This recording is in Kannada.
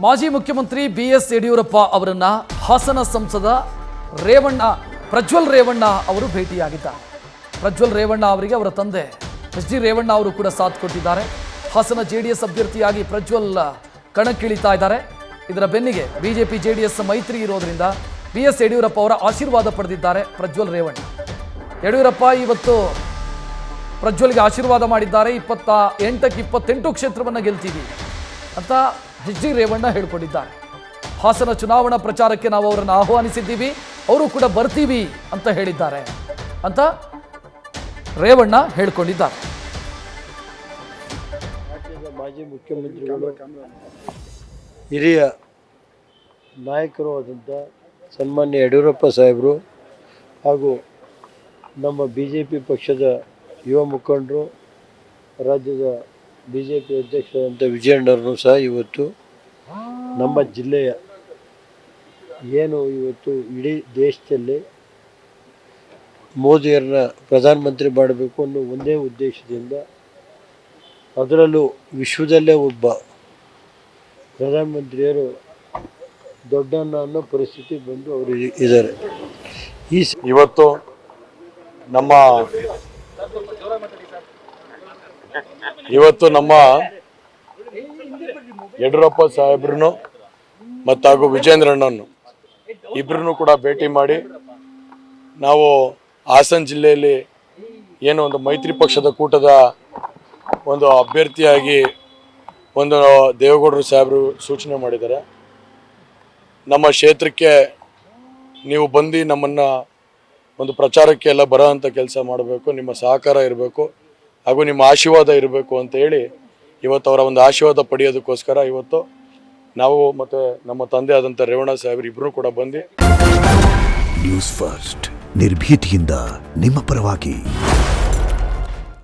ಮಾಜಿ ಮುಖ್ಯಮಂತ್ರಿ BS ಯಡಿಯೂರಪ್ಪ ಅವರನ್ನ ಹಾಸನ ಸಂಸದ ಪ್ರಜ್ವಲ್ ರೇವಣ್ಣ ಅವರು ಭೇಟಿಯಾಗಿದ್ದಾರೆ. ಪ್ರಜ್ವಲ್ ರೇವಣ್ಣ ಅವರಿಗೆ ಅವರ ತಂದೆ HD ರೇವಣ್ಣ ಅವರು ಕೂಡ ಸಾಥ್ ಕೊಟ್ಟಿದ್ದಾರೆ. ಹಾಸನ JDS ಅಭ್ಯರ್ಥಿಯಾಗಿ ಪ್ರಜ್ವಲ್ ಕಣಕ್ಕಿಳಿತಾ ಇದ್ದಾರೆ. ಇದರ ಬೆನ್ನಿಗೆ ಬಿಜೆಪಿ JDS ಮೈತ್ರಿ ಇರೋದ್ರಿಂದ BS ಯಡಿಯೂರಪ್ಪ ಅವರ ಆಶೀರ್ವಾದ ಪಡೆದಿದ್ದಾರೆ ಪ್ರಜ್ವಲ್ ರೇವಣ್ಣ. ಯಡಿಯೂರಪ್ಪ ಇವತ್ತು ಪ್ರಜ್ವಲ್ಗೆ ಆಶೀರ್ವಾದ ಮಾಡಿದ್ದಾರೆ. 28ಕ್ಕೆ 28 ಕ್ಷೇತ್ರವನ್ನು ಗೆಲ್ತೀವಿ ಅಂತ HD ರೇವಣ್ಣ ಹೇಳ್ಕೊಂಡಿದ್ದಾರೆ. ಹಾಸನ ಚುನಾವಣಾ ಪ್ರಚಾರಕ್ಕೆ ನಾವು ಅವರನ್ನು ಆಹ್ವಾನಿಸಿದ್ದೀವಿ, ಅವರು ಕೂಡ ಬರ್ತೀವಿ ಅಂತ ಹೇಳಿದ್ದಾರೆ ಅಂತ ರೇವಣ್ಣ ಹೇಳ್ಕೊಂಡಿದ್ದಾರೆ. ರಾಜ್ಯದ ಮಾಜಿ ಮುಖ್ಯಮಂತ್ರಿಗಳು ಹಿರಿಯ ನಾಯಕರು ಆದಂಥ ಸನ್ಮಾನ್ಯ ಯಡಿಯೂರಪ್ಪ ಸಾಹೇಬರು ಹಾಗೂ ನಮ್ಮ BJP ಪಕ್ಷದ ಯುವ ಮುಖಂಡರು, ರಾಜ್ಯದ BJP ಅಧ್ಯಕ್ಷರಾದಂಥ ವಿಜಯಣ್ಣರನ್ನು ಸಹ ಇವತ್ತು ನಮ್ಮ ಜಿಲ್ಲೆಯ ಏನು ಇವತ್ತು ಇಡೀ ದೇಶದಲ್ಲಿ ಮೋದಿಯರನ್ನ ಪ್ರಧಾನಮಂತ್ರಿ ಮಾಡಬೇಕು ಅನ್ನೋ ಒಂದೇ ಉದ್ದೇಶದಿಂದ, ಅದರಲ್ಲೂ ವಿಶ್ವದಲ್ಲೇ ಒಬ್ಬ ಪ್ರಧಾನಮಂತ್ರಿಯರು ದೊಡ್ಡಣ್ಣ ಅನ್ನೋ ಪರಿಸ್ಥಿತಿ ಬಂದು ಅವರು ಇದ್ದಾರೆ. ಇವತ್ತು ನಮ್ಮ ಯಡಿಯೂರಪ್ಪ ಸಾಹೇಬ್ರನ್ನು ಮತ್ತು ಹಾಗೂ ವಿಜೇಂದ್ರಣ್ಣನ್ನು ಇಬ್ಬರನ್ನು ಕೂಡ ಭೇಟಿ ಮಾಡಿ ನಾವು ಹಾಸನ ಜಿಲ್ಲೆಯಲ್ಲಿ ಏನು ಒಂದು ಮೈತ್ರಿ ಪಕ್ಷದ ಕೂಟದ ಒಂದು ಅಭ್ಯರ್ಥಿಯಾಗಿ ಒಂದು ದೇವೇಗೌಡರು ಸಾಹೇಬರು ಸೂಚನೆ ಮಾಡಿದ್ದಾರೆ. ನಮ್ಮ ಕ್ಷೇತ್ರಕ್ಕೆ ನೀವು ಬಂದು ನಮ್ಮನ್ನು ಒಂದು ಪ್ರಚಾರಕ್ಕೆ ಎಲ್ಲ ಬರೋ ಅಂಥ ಕೆಲಸ ಮಾಡಬೇಕು, ನಿಮ್ಮ ಸಹಕಾರ ಇರಬೇಕು ಹಾಗೂ ನಿಮ್ಮ ಆಶೀರ್ವಾದ ಇರಬೇಕು ಅಂತ ಹೇಳಿ ಇವತ್ತು ಅವರ ಒಂದು ಆಶೀರ್ವಾದ ಪಡೆಯೋದಕ್ಕೋಸ್ಕರ ಇವತ್ತು ನಾವು ಮತ್ತು ನಮ್ಮ ತಂದೆ ಆದಂಥ ರೇವಣ್ಣ ಸಾಹೇಬರು ಇಬ್ಬರು ಕೂಡ ಬಂದು ನ್ಯೂಸ್ ಫಸ್ಟ್ ನಿರ್ಭೀತಿಯಿಂದ ನಿಮ್ಮ ಪರವಾಗಿ.